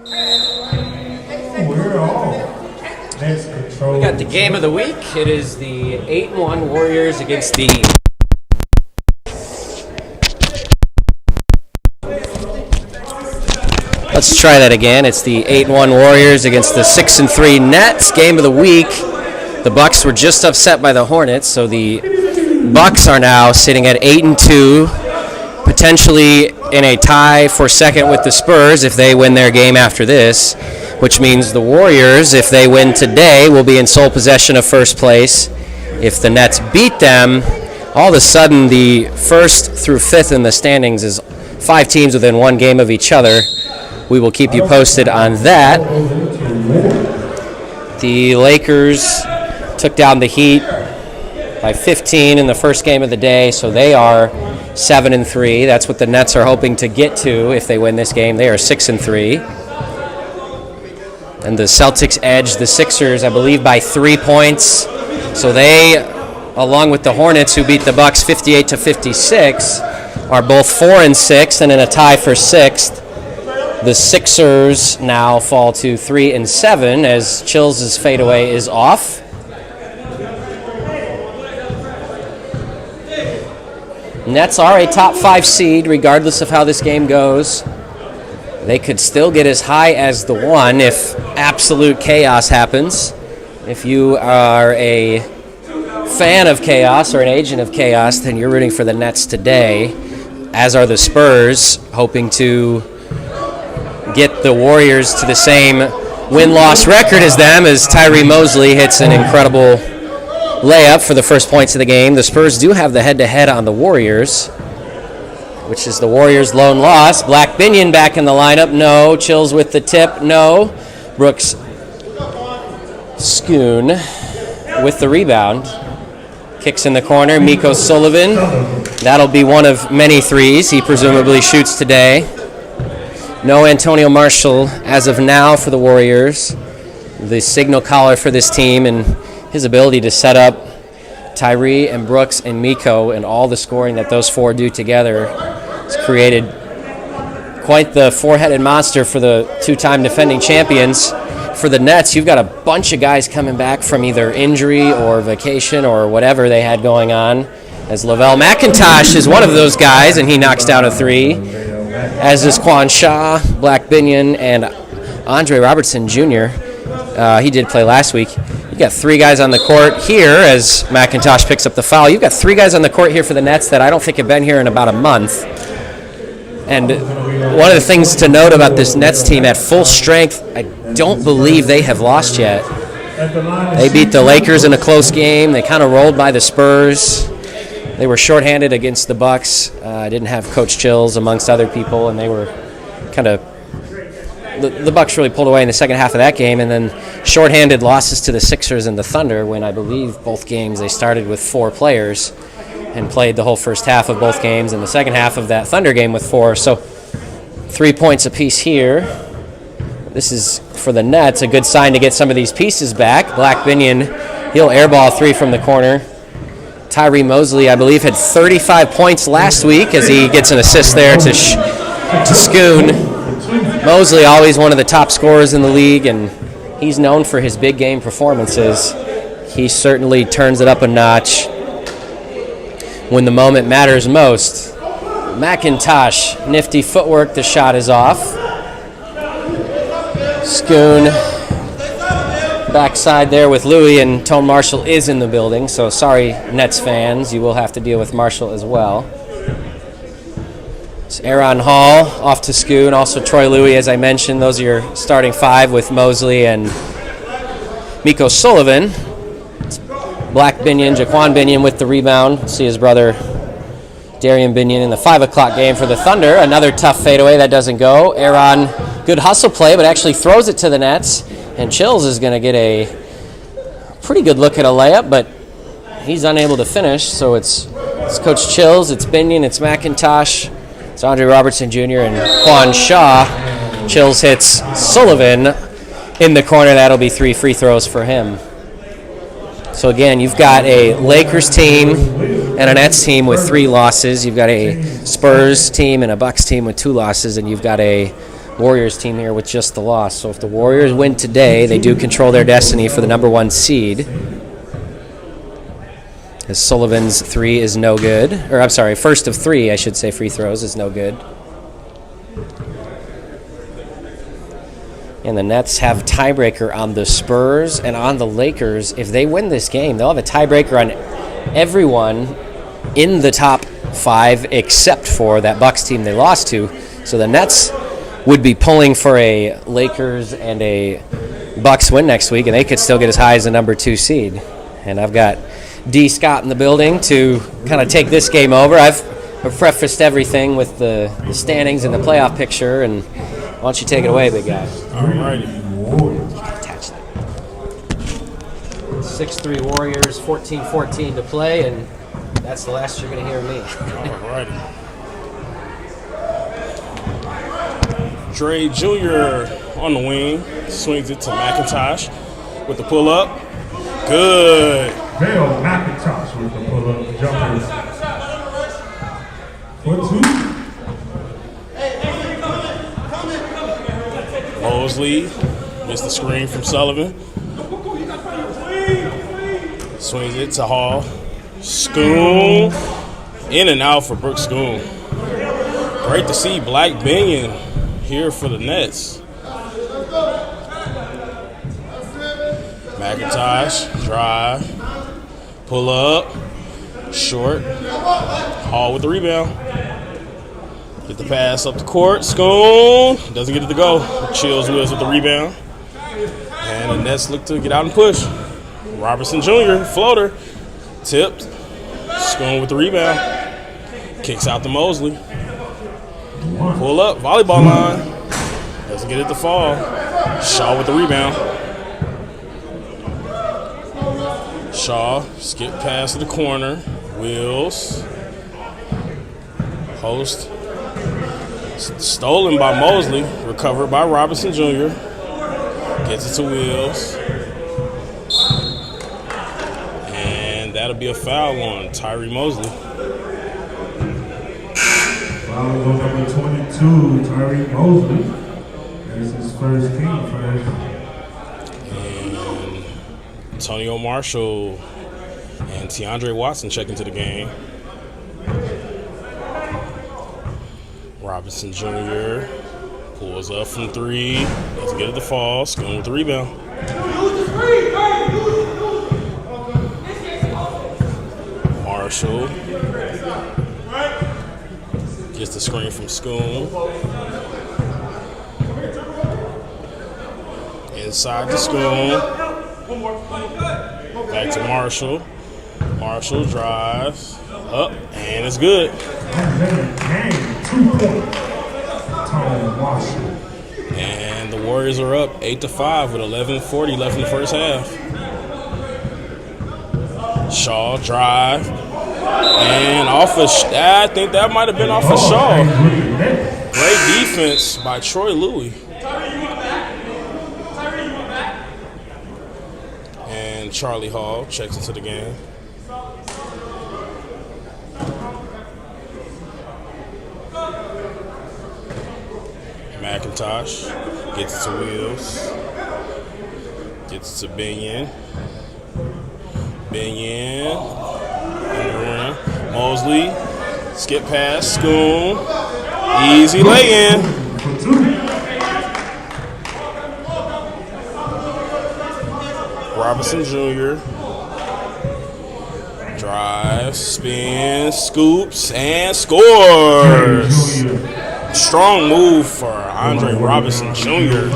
We're all Nets control. We got the game of the week. It is the 8-1 Warriors against the Let's try that again. It's the 8-1 Warriors against the 6-3 Nets. Game of the week. The Bucks were just upset by the Hornets, so the Bucks are now sitting at 8-2, potentially in a tie for second with the Spurs if they win their game after this, which means the Warriors, if they win today, will be in sole possession of first place. If the Nets beat them, all of a sudden the first through fifth in the standings is 5 teams within 1 game of each other. We will keep you posted on that. The Lakers took down the Heat by 15 in the first game of the day, so they are 7-3. That's what the Nets are hoping to get to if they win this game. They are 6-3. And the Celtics edged the Sixers, I believe, by 3 points. So they, along with the Hornets, who beat the Bucks 58-56, are both 4-6 and in a tie for 6th. The Sixers now fall to 3-7 as Chills' fadeaway is off. Nets are a top 5 seed regardless of how this game goes. They could still get as high as the 1 if absolute chaos happens. If you are a fan of chaos or an agent of chaos, then you're rooting for the Nets today, as are the Spurs, hoping to get the Warriors to the same win-loss record as them, as Tyree Mosley hits an incredible layup for the first points of the game. The Spurs do have the head-to-head on the Warriors, which is the Warriors' lone loss. Black Binion back in the lineup. No. Chills with the tip. No. Brooks Schoon with the rebound. Kicks in the corner. Miko Sullivan. That'll be one of many threes he presumably shoots today. No Antonio Marshall as of now for the Warriors, the signal caller for this team, and his ability to set up Tyree and Brooks and Miko and all the scoring that those 4 do together has created quite the 4-headed monster for the 2-time defending champions. For the Nets, you've got a bunch of guys coming back from either injury or vacation or whatever they had going on, as Lavelle McIntosh is one of those guys, and he knocks down a 3. As is Quan Shaw, Black Binion, and Andre Robertson Jr. He did play last week. You've got 3 guys on the court here as McIntosh picks up the foul. You've got 3 guys on the court here for the Nets that I don't think have been here in about a month. And one of the things to note about this Nets team at full strength, I don't believe they have lost yet. They beat the Lakers in a close game. They kind of rolled by the Spurs. They were shorthanded against the Bucks. Didn't have Coach Chills amongst other people, and they were kind of the Bucks really pulled away in the second half of that game, and then shorthanded losses to the Sixers and the Thunder when I believe both games they started with 4 players and played the whole first half of both games, and the second half of that Thunder game with 4. So 3 points apiece here. This is, for the Nets, a good sign to get some of these pieces back. Black Binion, he'll airball 3 from the corner. Tyree Mosley, I believe, had 35 points last week as he gets an assist there to Schoon. Mosley, always one of the top scorers in the league, and he's known for his big game performances. He certainly turns it up a notch when the moment matters most. McIntosh, nifty footwork, the shot is off. Schoon backside there with Louis, and Tone Marshall is in the building, so sorry, Nets fans, you will have to deal with Marshall as well. It's Aaron Hall off to Schoon, also Troy Louis, as I mentioned. Those are your starting 5 with Mosley and Miko Sullivan. It's Black Binion, Jaquan Binion with the rebound. See his brother Darian Binion in the 5 o'clock game for the Thunder. Another tough fadeaway that doesn't go. Aaron, good hustle play, but actually throws it to the Nets. And Chills is going to get a pretty good look at a layup, but he's unable to finish. So it's Coach Chills, it's Binion, it's McIntosh, it's Andre Robertson Jr., and Quan Shaw. Chills hits Sullivan in the corner. That'll be 3 free throws for him. So again, you've got a Lakers team and a Nets team with 3 losses. You've got a Spurs team and a Bucks team with 2 losses, and you've got a Warriors team here with just the loss. So if the Warriors win today, they do control their destiny for the number 1 seed. As Sullivan's 3 is no good. Or, I'm sorry, first of 3, I should say, free throws is no good. And the Nets have tiebreaker on the Spurs and on the Lakers. If they win this game, they'll have a tiebreaker on everyone in the top 5 except for that Bucks team they lost to. So the Nets would be pulling for a Lakers and a Bucks win next week, and they could still get as high as the number 2 seed. And I've got D. Scott in the building to kind of take this game over. I've prefaced everything with the standings and the playoff picture, and why don't you take it away, big guy? All righty. Attach that. 6-3 Warriors, 14-14 to play, and that's the last you're going to hear me. All righty. Dre Jr. on the wing, swings it to McIntosh with the pull-up. Good. Vale McIntosh with the pull-up jumper. For 2. Mosley missed the screen from Sullivan. Swings it to Hall. Schoon. In and out for Brooks Schoon. Great to see Black Binion here for the Nets. McIntosh, drive, pull up, short. Hall with the rebound. Get the pass up the court. Schoon doesn't get it to go. Chills Wills with the rebound. And the Nets look to get out and push. Robertson Jr., floater, tipped. Schoon with the rebound. Kicks out to Mosley. Pull up, volleyball line. Doesn't get it to fall. Shaw with the rebound. Shaw, skip pass to the corner. Wills. Host. Stolen by Mosley. Recovered by Robinson Jr. Gets it to Wills. And that'll be a foul on Tyree Mosley. Foul on number 22, Tyree Mosley. That is his first team foul. And Antonio Marshall and TeAndre Watson check into the game. Robinson Jr. pulls up from 3. Doesn't get it to fall. Schoon with the rebound. Marshall gets the screen from Schoon. Inside to Schoon. Back to Marshall. Marshall drives up, and it's good. And the Warriors are up 8-5 with 11:40 left in the first half. Shaw drive, and off of I think that might have been off of Shaw. Great defense by Troy Louis. And Charlie Hall checks into the game. McIntosh gets it to Wills. Gets it to Binion. Binion. Underground. Mosley. Skip pass. Schoon. Easy lay-in. Robinson Jr. Drives, spins, scoops, and scores. Strong move for Andre Robinson Jr.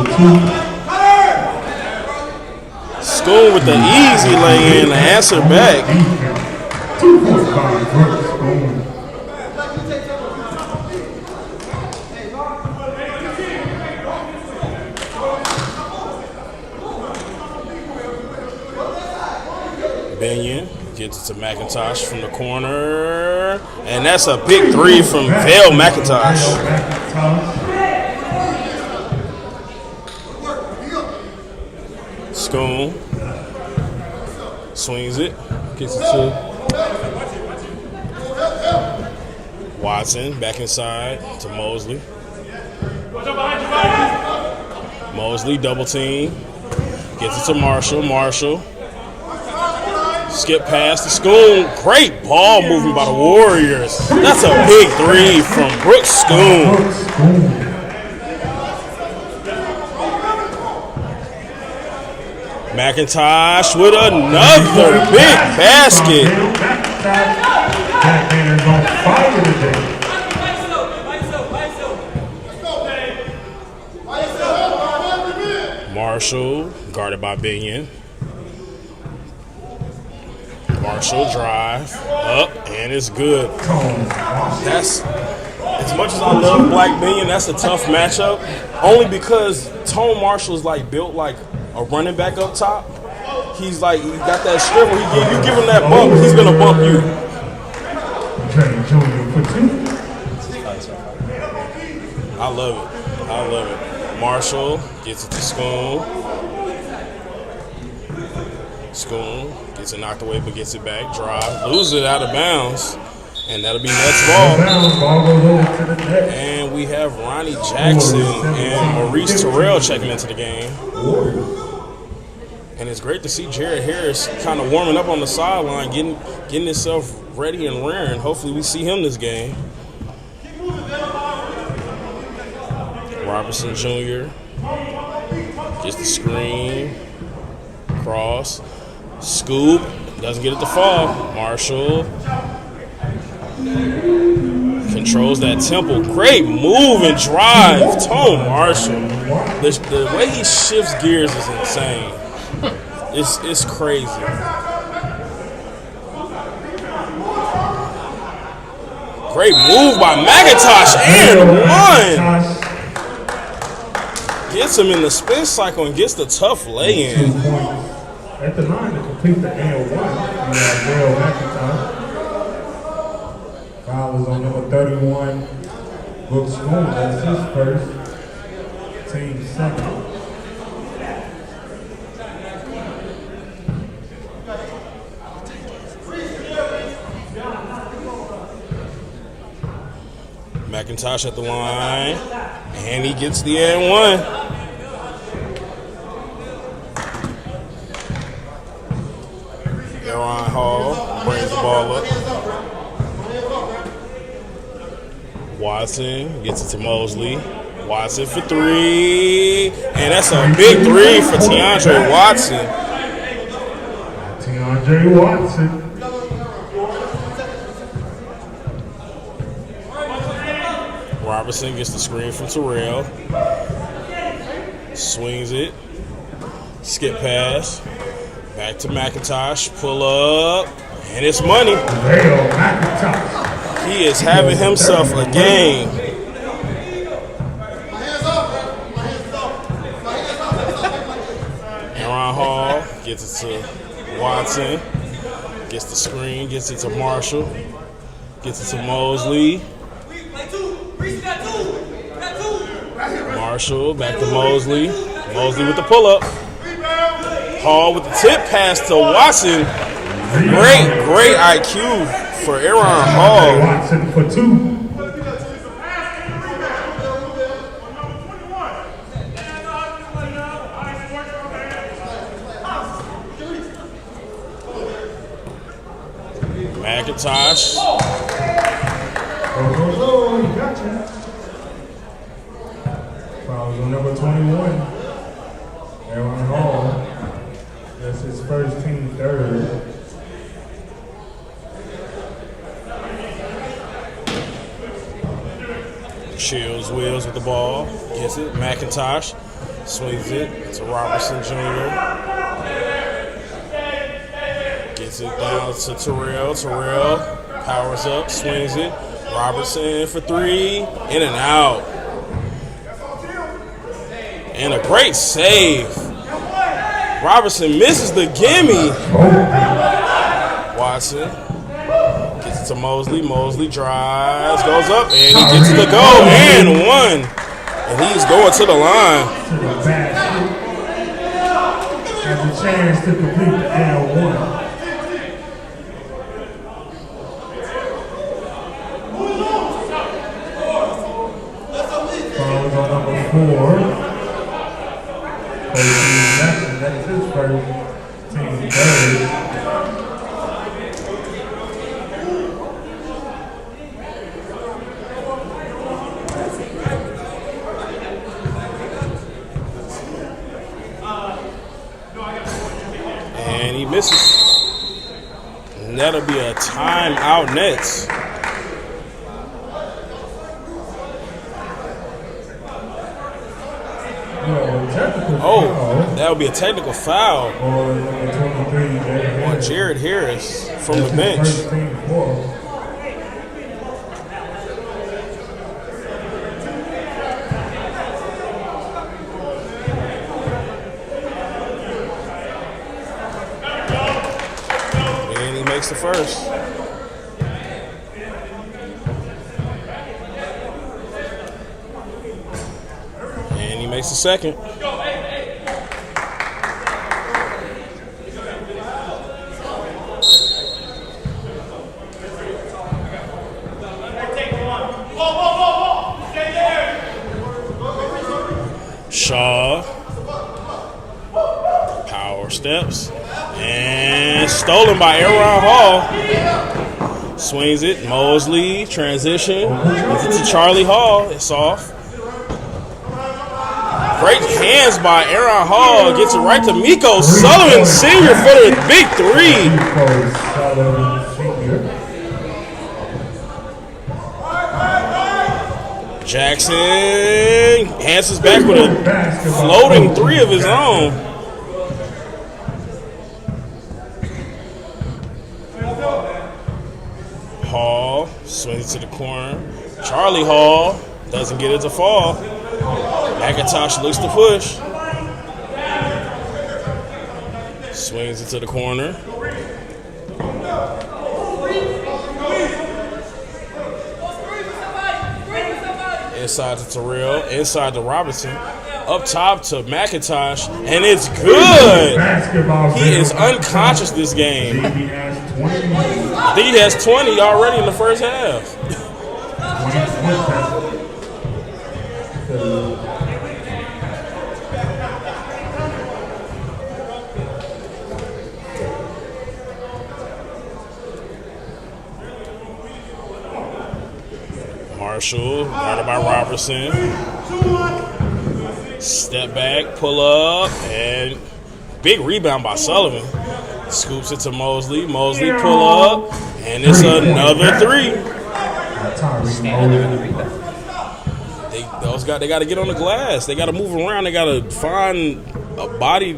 Schoon with the easy lay-in, the answer back. Binion gets it to McIntosh from the corner. And that's a big 3 from Vale McIntosh. Schoon swings it, gets it to Watson, back inside to Mosley. Mosley double team. Gets it to Marshall. Marshall. Skip past the Schoon. Great ball movement by the Warriors. That's a big three from Brooks Schoon. McIntosh with another big basket. That man is on fire today. Marshall guarded by Binion. Marshall drive up and it's good. That's as much as I love Black Binion, that's a tough matchup. Only because Tone Marshall's like built like a running back up top. He's like he got that strip where you give him that bump, he's gonna bump you. Trey Jr. for 2. I love it. I love it. Marshall gets it to Schoon. Schoon gets it knocked away but gets it back. Drive. Loses it out of bounds. And that'll be next ball. And we have Ronnie Jackson and Maurice Terrell checking into the game. And it's great to see Jared Harris kind of warming up on the sideline, getting himself ready and raring. Hopefully we see him this game. Robertson Jr. gets the screen. Cross. Scoop. Doesn't get it to fall. Marshall controls that temple. Great move and drive. Tone Marshall. The way he shifts gears is insane. It's crazy. Great move by McIntosh and one. Gets him in the spin cycle and gets the tough lay-in. 2 points at the line to complete the L1. You have Will McIntosh. Foul is on number 31, Brooks Schoon. That's his first, team second. McIntosh at the line, and he gets the and one. Aaron Hall brings the ball up. Watson gets it to Mosley. Watson for 3, and that's a big 3 for Teandre Watson. Teandre Watson. Robertson gets the screen from Terrell. Swings it. Skip pass. Back to McIntosh. Pull up. And it's money. He is having himself a game. Aaron Hall gets it to Watson. Gets the screen. Gets it to Marshall. Gets it to Mosley. Marshall back to Mosley. Mosley with the pull-up. Hall with the tip pass to Watson. Great IQ for Aaron Hall. Watson for 2. McIntosh. Oh, gotcha. Fouls on number 21, Aaron Hall. That's his first, team third. Shields wheels with the ball. Gets it. McIntosh swings it to Robertson Jr. Gets it down to Terrell. Terrell powers up, swings it. Robertson for 3, in and out. And a great save. Robertson misses the gimme. Watson gets it to Mosley. Mosley drives, goes up, and he gets the goal and one. And he's going to the line. Has a chance to complete the L1. Fouls on number 4. Jackson, that's his first team third. And he misses. And that'll be a timeout Nets. Oh, that would be a technical foul on Jared Harris from the bench. And he makes the first. And he makes the second. Shaw, power steps, and stolen by Aaron Hall. Swings it, Mosley, transition, gives it to Charlie Hall, it's off. Great hands by Aaron Hall, gets it right to Miko Sullivan Sr. for the big three. Jackson answers back with a floating three of his own. Hall swings to the corner. Charlie Hall doesn't get it to fall. McIntosh looks to push. Swings it to the corner. Inside to Terrell, inside to Robinson, up top to McIntosh, and it's good. He is unconscious this game. I think he has 20 already in the first half. Marshall, guarded by Robertson. Step back, pull up, and big rebound by Sullivan. Scoops it to Mosley. Mosley pull up, and it's another three. They got to get on the glass. They got to move around. They got to find a body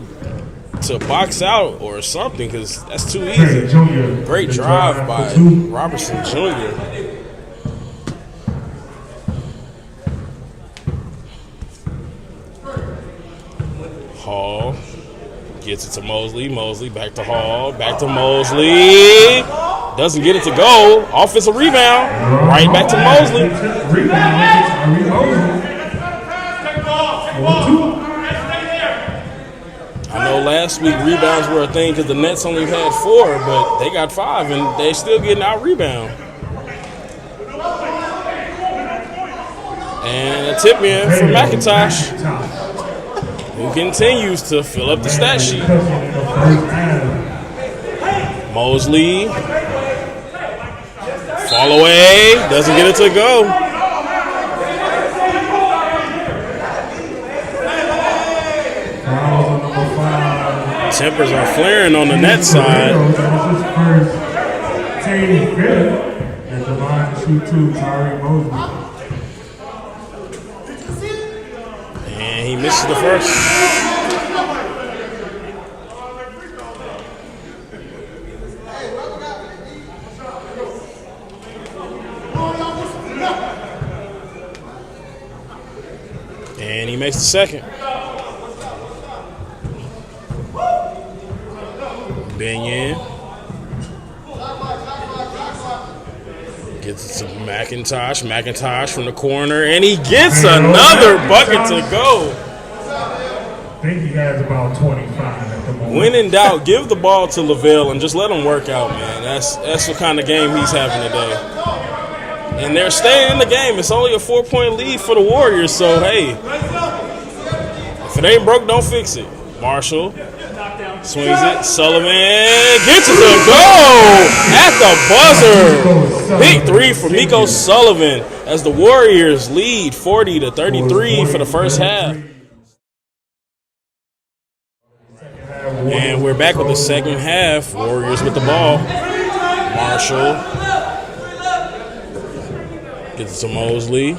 to box out or something because that's too easy. Great drive by Robertson Jr. Hall gets it to Mosley. Mosley back to Hall. Back to Mosley. Doesn't get it to go. Offensive rebound. Right back to Mosley. I know last week rebounds were a thing because the Nets only had 4, but they got 5 and they still getting out rebound. And a tip in for McIntosh, who continues to fill up the stat sheet. Mosley, fall away, doesn't get it to go. Tempers are flaring on the net side. And he misses the first. And he makes the second. Benyon gets it to McIntosh. McIntosh from the corner, and he gets another bucket to go. I think he has about 25 at the moment. When in doubt, give the ball to LaVelle and just let him work out, man. That's the kind of game he's having today. And they're staying in the game. It's only a 4-point lead for the Warriors, so hey, If it ain't broke, don't fix it. Marshall swings it. Sullivan gets it to go at the buzzer. Big three for Miko Sullivan as the Warriors lead 40-33 for the first half. And we're back with the second half. Warriors with the ball. Marshall gets it to Mosley.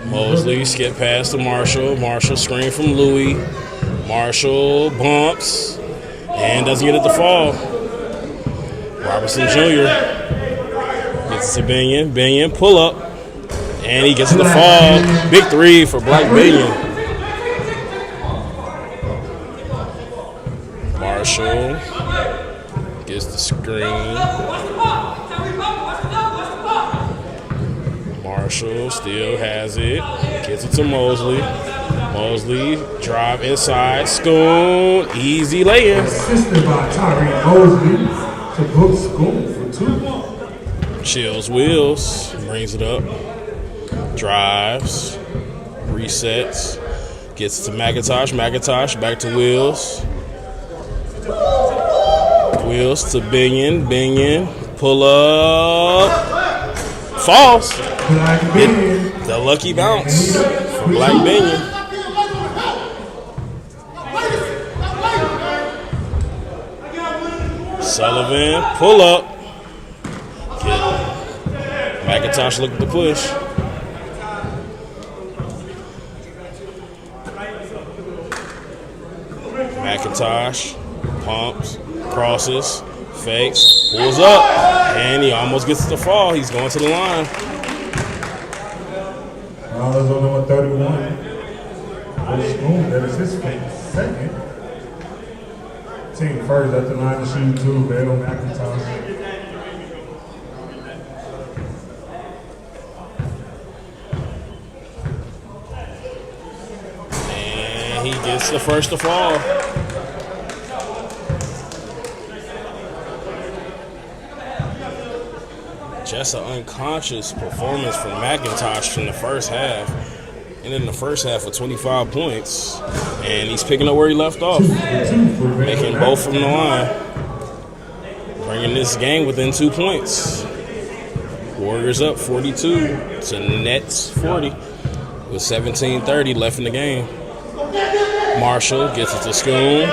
Mosley skip past to Marshall. Marshall screen from Louis. Marshall bumps and doesn't get it to fall. Robertson Jr. gets it to Binion. Binion pull up and he gets it to fall. Big three for Black Binion. Marshall gets the screen. Marshall still has it. Gets it to Mosley. Mosley drive inside. Schoon. Easy lay-in. Assisted by Tyree Mosley to book Schoon for 2. Chills wheels. Brings it up. Drives. Resets. Gets to McIntosh. McIntosh back to Wheels. Wheels to Binion. Binion. Pull up. Falls. The lucky bounce for Black Binion. Sullivan, pull up. McIntosh look at the push. McIntosh pumps, crosses, fakes, pulls up, and he almost gets to the fall. He's going to the line. Rollins on number 31. Schoon, that is his second. Team first at the line to shoot 2. Bale McIntosh. And he gets the first to fall. Just an unconscious performance from McIntosh from the first half. And in the first half with 25 points. And he's picking up where he left off. Making both from the line. Bringing this game within 2 points. Warriors up 42 to Nets 40. With 17:30 left in the game. Marshall gets it to Schoon.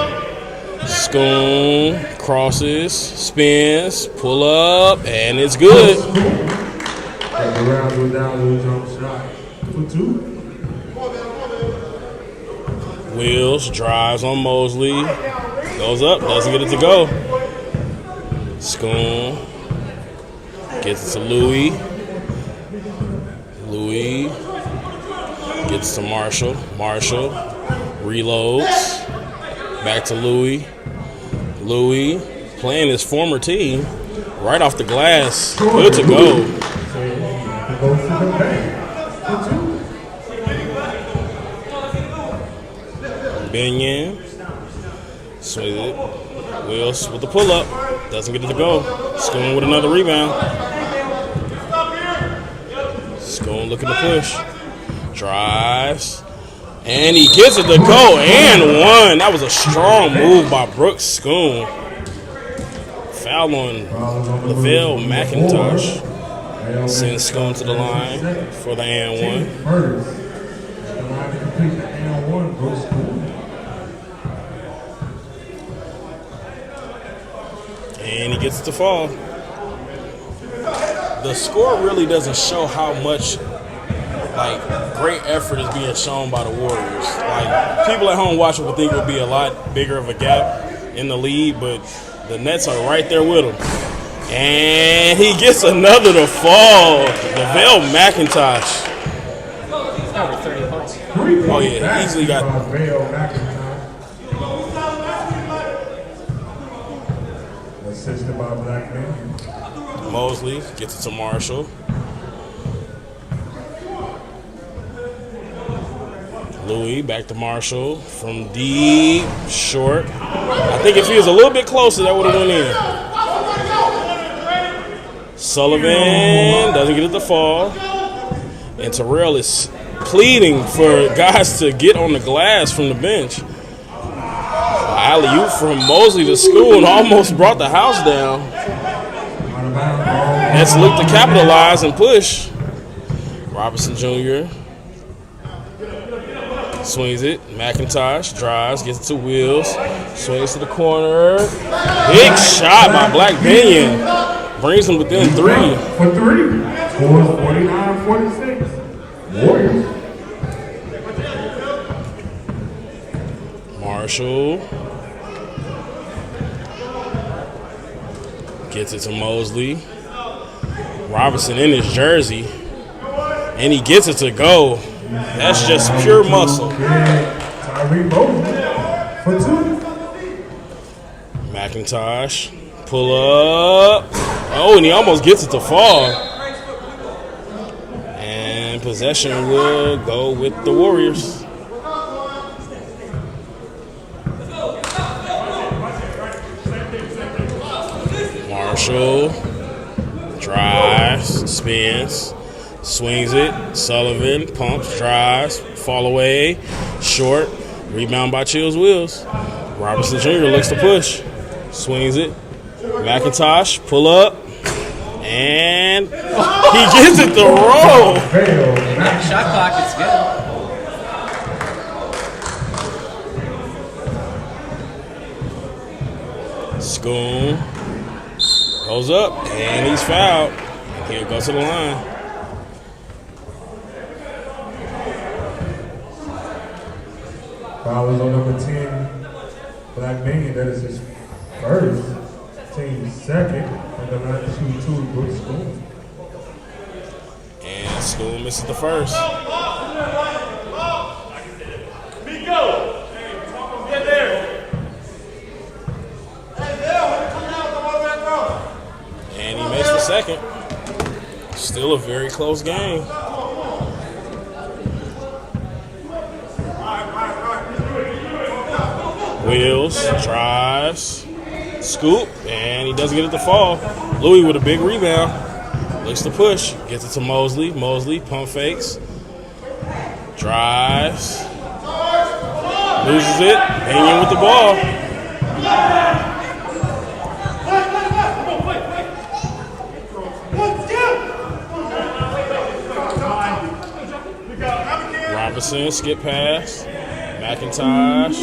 Schoon crosses, spins, pull up, and it's good. Wheels drives on Mosley, goes up, doesn't get it to go. Schoon gets it to Louis. Louis gets to Marshall. Marshall reloads. Back to Louis. Louis playing his former team right off the glass. Good to go. Binion. Swing it. Wills with the pull up. Doesn't get it to go. Schoon with another rebound. Schoon looking to push. Drives. And he gets it to go and one. That was a strong move by Brooks Schoon. Foul on LaVelle McIntosh. Sends Schoon to the line for the and one. And he gets it to fall. The score really doesn't show how much great effort is being shown by the Warriors. People at home watching would think it would be a lot bigger of a gap in the lead, but the Nets are right there with him. And he gets another to fall. LaVelle McIntosh. He's got over 30 points. Oh yeah, he easily got. Assisted by Black Man. Mosley gets it to Marshall. Louis back to Marshall from deep, short. I think if he was a little bit closer, that would have went in. Sullivan doesn't get it to fall. And Terrell is pleading for guys to get on the glass from the bench. Alley-oop from Mosley to School and almost brought the house down. Nets look to capitalize and push. Robertson Jr. swings it. McIntosh drives, gets it to Wills. Swings to the corner. Big shot by Black Binion. Brings him within 3. For 3. Scores 49-46. Warriors. Marshall gets it to Mosley. Robertson in his jersey. And he gets it to go. That's just pure muscle. Tyreek Mosley for 2. McIntosh, pull up. Oh, and he almost gets it to fall. And possession will go with the Warriors. Marshall drives, spins, swings it. Sullivan pumps, drives, fall away, short, rebound by Chills Wills. Robertson Jr. looks to push, swings it. McIntosh pull up, and he gets it to roll. Shot clock, it's good. Schoon goes up, and he's fouled. He'll go to the line. Foul is on number 10, Black Binion. That is his first, team second. And the line to shoot 2, Brooks School. And Schoon misses the first. And he makes the second. Still a very close game. Wills drives, scoop, and he doesn't get it to fall. Louis with a big rebound. Looks to push. Gets it to Mosley. Mosley pump fakes. Drives. Loses it. Binion with the ball. Robinson, skip pass. McIntosh.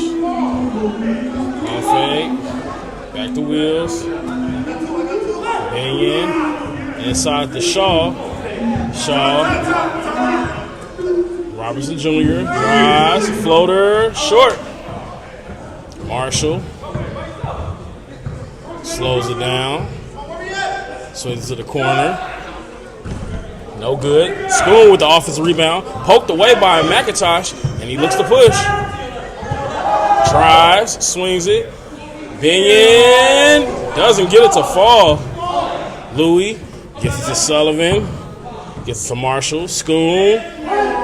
Pump fake. Back to Wills. Binion. Inside to Shaw. Robertson Jr. drives, floater, short. Marshall slows it down. Swings to the corner. No good. Schoon with the offensive rebound. Poked away by McIntosh, and he looks to push. Drives, swings it. Binion doesn't get it to fall. Louis gets it to Sullivan. Gets it to Marshall. Schoon.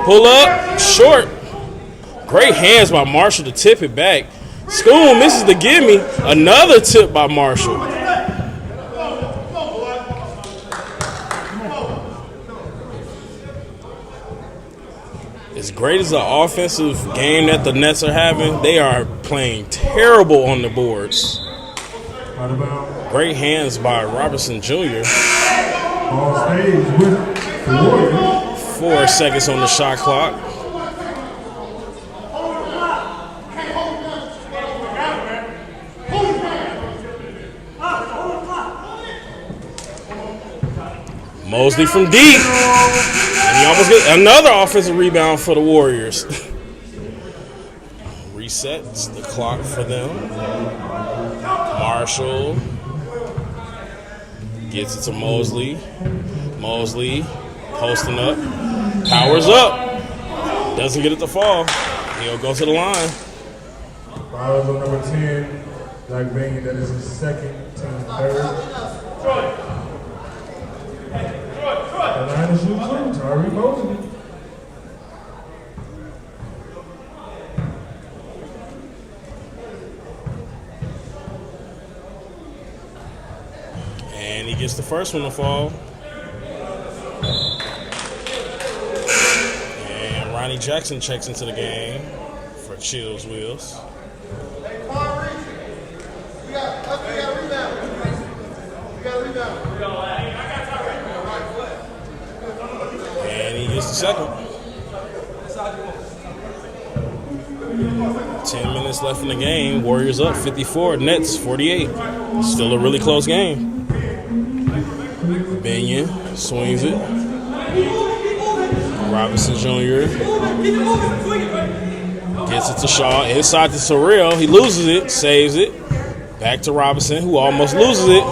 Pull up. Short. Great hands by Marshall to tip it back. Schoon misses the gimme. Another tip by Marshall. As great as the offensive game that the Nets are having, they are playing terrible on the boards. Great hands by Robertson Jr. On stage with the Warriors. 4 seconds on the shot clock. Mosley from deep. And he almost gets another offensive rebound for the Warriors. Resets the clock for them. Marshall gets it to Mosley. Mosley posting up. Powers up. Doesn't get it to fall. He'll go to the line. Fouls on number 10, Black Binion. That is his second, team third. The line is shoot 2, Tyreek Mosley. And he gets the first one to fall. Ronnie Jackson checks into the game for Chills Wheels. And he gets the second. 10 minutes left in the game. Warriors up 54, Nets 48. Still a really close game. Benyon swings it. Robinson Jr. gets it to Shaw. Inside to Terrell. He loses it, saves it. Back to Robinson, who almost loses it.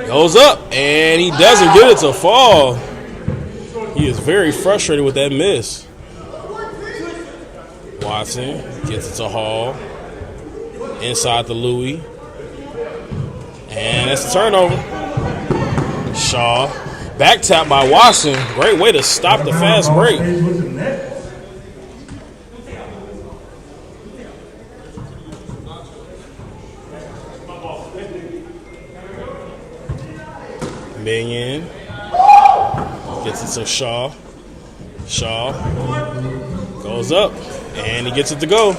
Goes up, and he doesn't get it to fall. He is very frustrated with that miss. Watson gets it to Hall. Inside to Louis. And that's a turnover. Shaw. Back tap by Watson. Great way to stop the fast break. Benyon gets it to Shaw. Shaw goes up, and he gets it to go.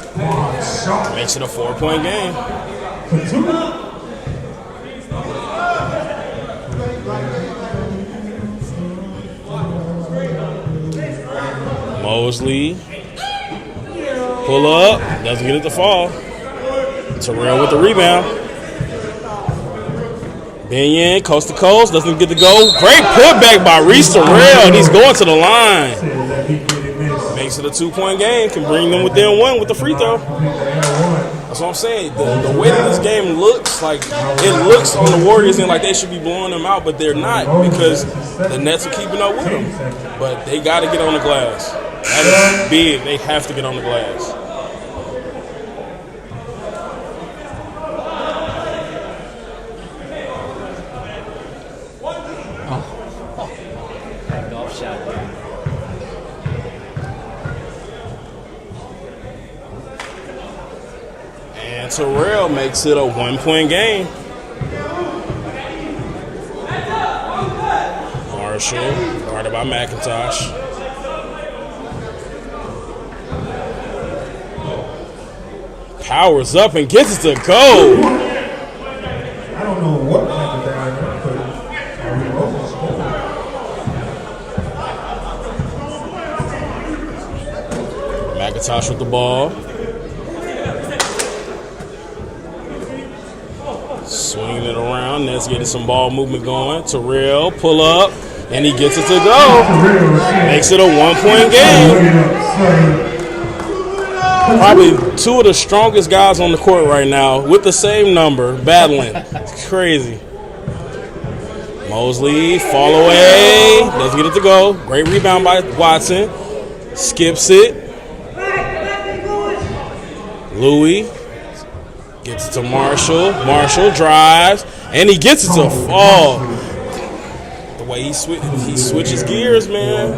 Makes it a 4-point game. Mosley, pull up, doesn't get it to fall. Terrell with the rebound. Benyon, coast to coast, doesn't get to go. Great putback by Reese Terrell, and he's going to the line. Makes it a 2-point game, can bring them within one with the free throw. That's what I'm saying. The way that this game looks, like it looks on the Warriors and like they should be blowing them out, but they're not because the Nets are keeping up with them. But they got to get on the glass. That is big. They have to get on the glass. Golf shot. And Terrell makes it a 1-point game. Marshall, guarded by McIntosh. Powers up and gets it to go. I don't know what happened down there, but we both scored. McIntosh with the ball. Swinging it around. Nets getting some ball movement going. Terrell, pull up, and he gets it to go. Makes it a 1-point game. Probably two of the strongest guys on the court right now with the same number, battling. It's crazy. Mosley, fall away. Doesn't get it to go. Great rebound by Watson. Skips it. Louis gets it to Marshall. Marshall drives, and he gets it to fall. The way he switches gears, man.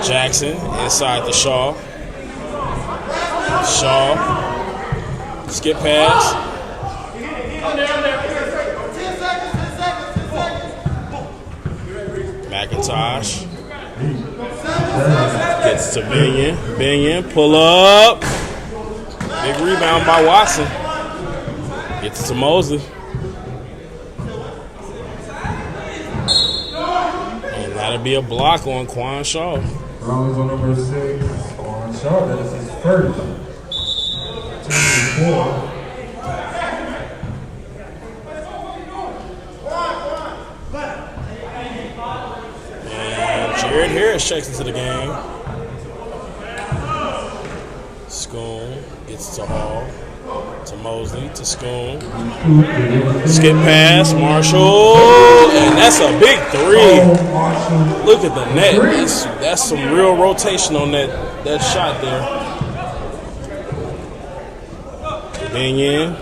Jackson inside the Shaw. Shaw. Skip pass. McIntosh. Gets to Benyon. Benyon, pull up. Big rebound by Watson. Gets to Mosley. And that'll be a block on Quan Shaw. Rollins on number 6 on Shaw. That is his first. 2-4. And Jared Harris checks into the game. Schoon gets to Hall. To Mosley. To Schoon. Skip pass. Marshall. And that's a big three. Look at the net. That's some real rotation on that shot there. Benyon.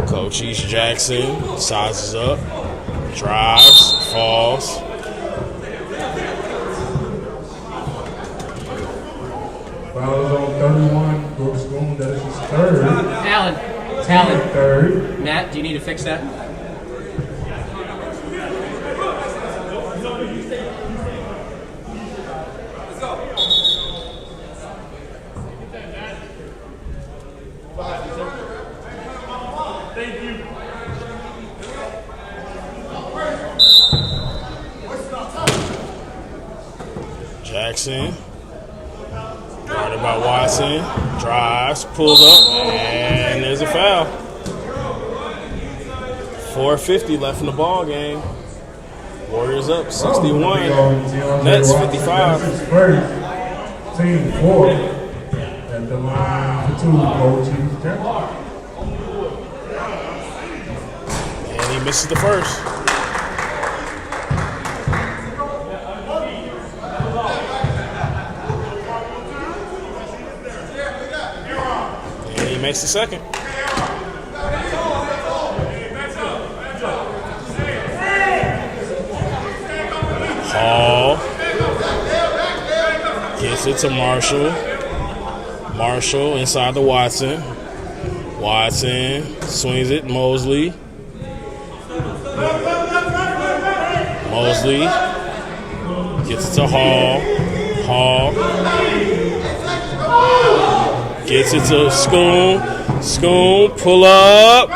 Coach East Jackson sizes up, drives, falls. Foul is on 31. Brooks Boone, that is his third. Alan. Third. Matt, do you need to fix that? Jackson. Guarded by Watson. Drives, pulls up, and there's a foul. 4:50 left in the ball game. Warriors up 61. Nets 55. Team 4 at the line for 2. Coach Jackson. And he misses the first. And he makes the second. Hall gets it to Marshall. Marshall inside to Watson. Watson swings it. Mosley. Mosley gets it to Hall. Hall gets it to Schoon. Schoon, pull up.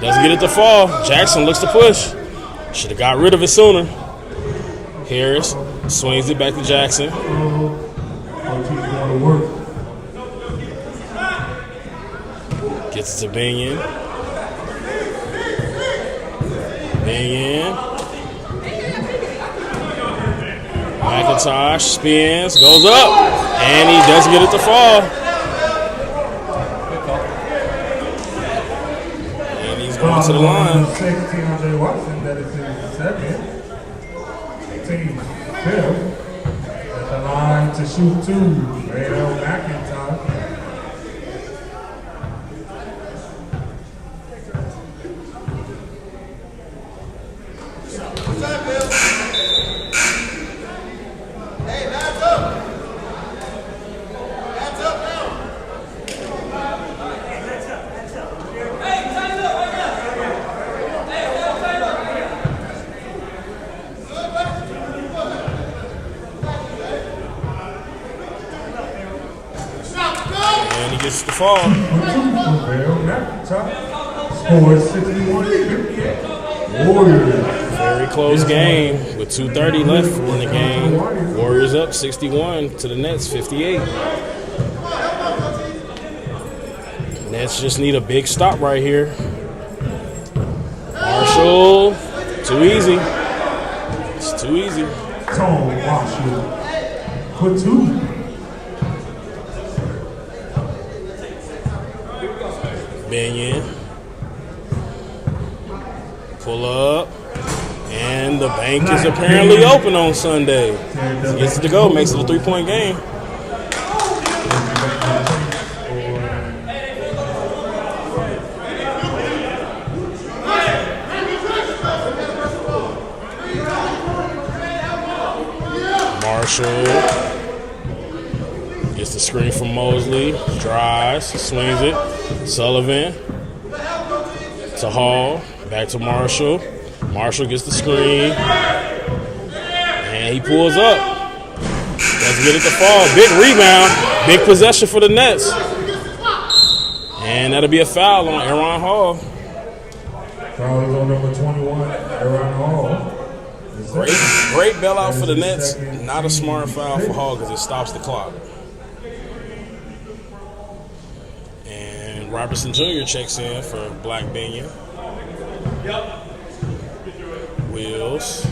Doesn't get it to fall. Jackson looks to push. Should have got rid of it sooner. Harris swings it back to Jackson. Gets it to Binion. Binion. McIntosh spins, goes up, and he doesn't get it to fall. And he's going to the line. Watson, that is his second. Team 5th at the line to shoot 2. Rayo McIntosh. Gets the fall. Score 61-58. Warriors. Very close game with 2:30 left in the game. Warriors up 61 to the Nets 58. Nets just need a big stop right here. Marshall, too easy. It's too easy. Tone Marshall for 2. Binion. Pull up. And the bank is apparently open on Sunday. Gets it to go, makes it a 3-point game. Marshall gets the screen from Mosley. Drives, swings it. Sullivan to Hall, back to Marshall. Marshall gets the screen, and he pulls up. Doesn't get it to fall. Big rebound, big possession for the Nets. And that'll be a foul on Aaron Hall. Foul is on number 21, Aaron Hall. Great bailout for the Nets. Not a smart foul for Hall because it stops the clock. Robertson Jr. checks in for Black Binion. Wheels.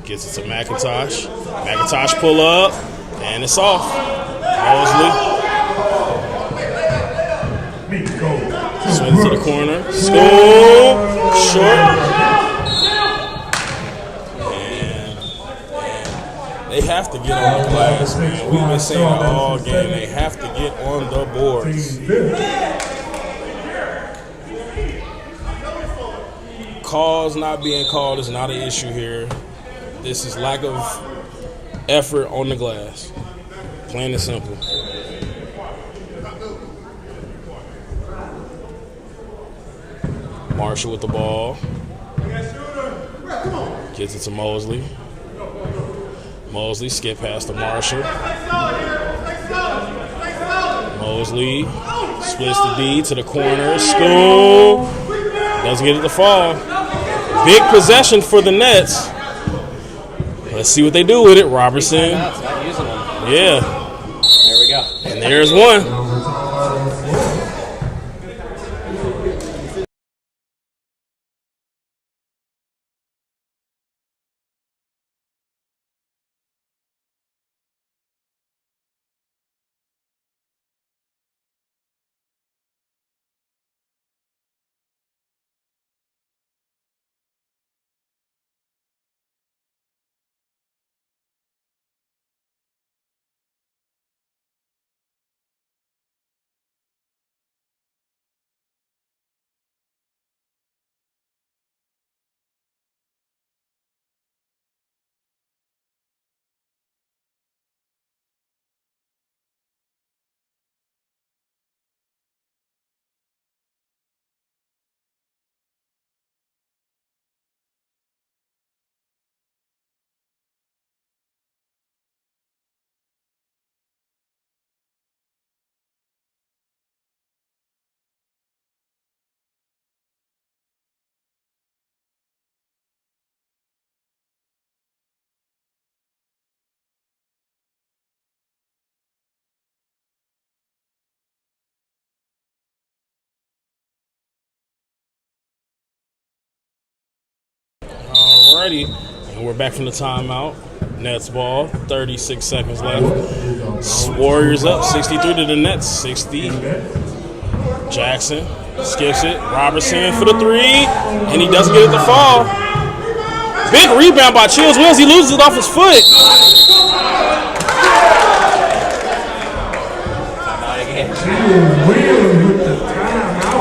Gets it to McIntosh. McIntosh pull up. And it's off. Mosley. Swings to the corner. School. Short. And they have to get on the glass, man. We've been saying it all game. They have to get on the boards. Calls not being called is not an issue here. This is lack of effort on the glass. Plain and simple. Marshall with the ball. Gets it to Mosley. Mosley skip past to Marshall. Mosley splits the D to the corner. School doesn't get it to fall. Big possession for the Nets. Let's see what they do with it. Robertson. Not using them. Yeah. There we go. And there's one. Alrighty. And we're back from the timeout. Nets ball. 36 seconds left. Warriors up 63 to the Nets. 60. Jackson skips it. Robertson for the three. And he doesn't get it to fall. Big rebound by Chills Wills. He loses it off his foot.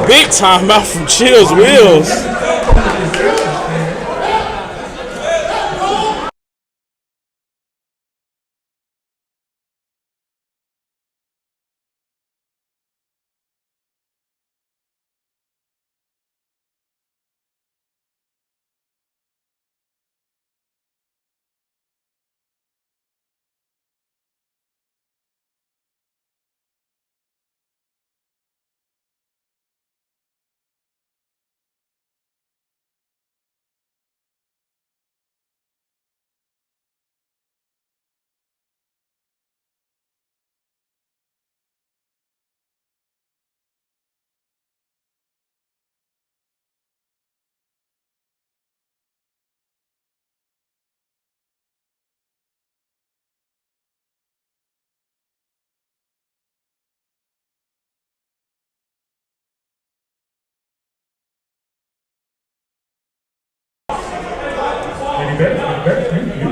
Big timeout from Chills Wills. Any bet? You.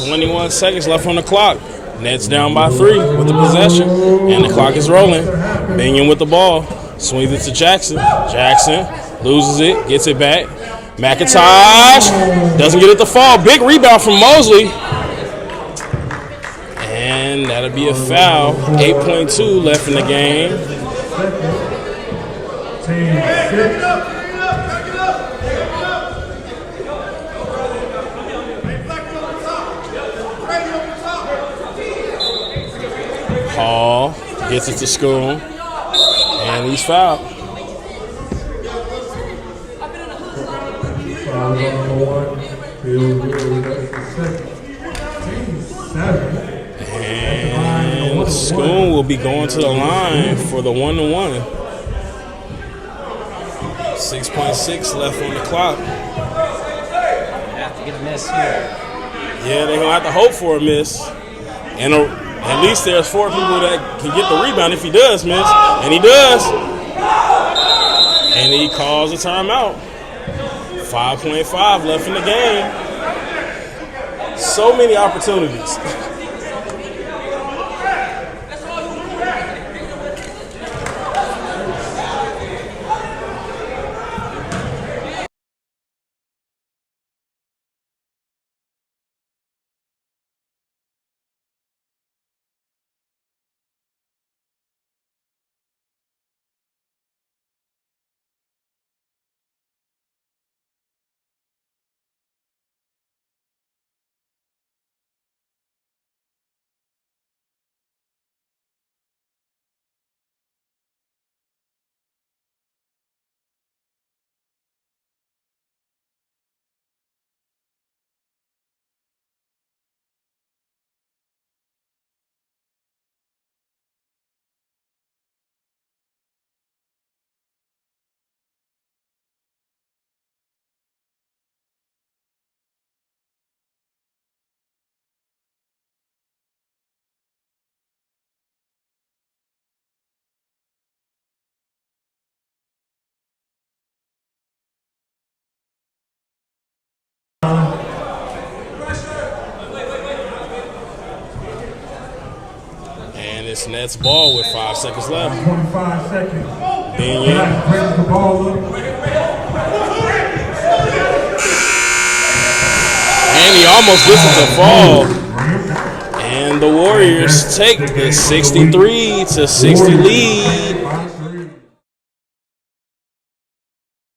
21 seconds left on the clock. Nets down by 3 with the possession. And the clock is rolling. Binion with the ball. Swings it to Jackson. Jackson loses it. Gets it back. McIntosh doesn't get it to fall. Big rebound from Mosley. And that'll be a foul. 8.2 left in the game. Team 6. Hall gets it to School. And he's fouled. Foul number 1. Field goal. That's the second. Team 7. And School will be going to the line for the 1-1. 6.6 left on the clock. Have to get a miss here. Yeah, they're going to have to hope for a miss. And at least there's 4 people that can get the rebound if he does miss. And he does. And he calls a timeout. 5.5 left in the game. So many opportunities. It's Nets ball with 5 seconds left. 25 seconds. Binion. Brings the ball up. And he almost gets it to fall. And the Warriors take the 63-60 lead.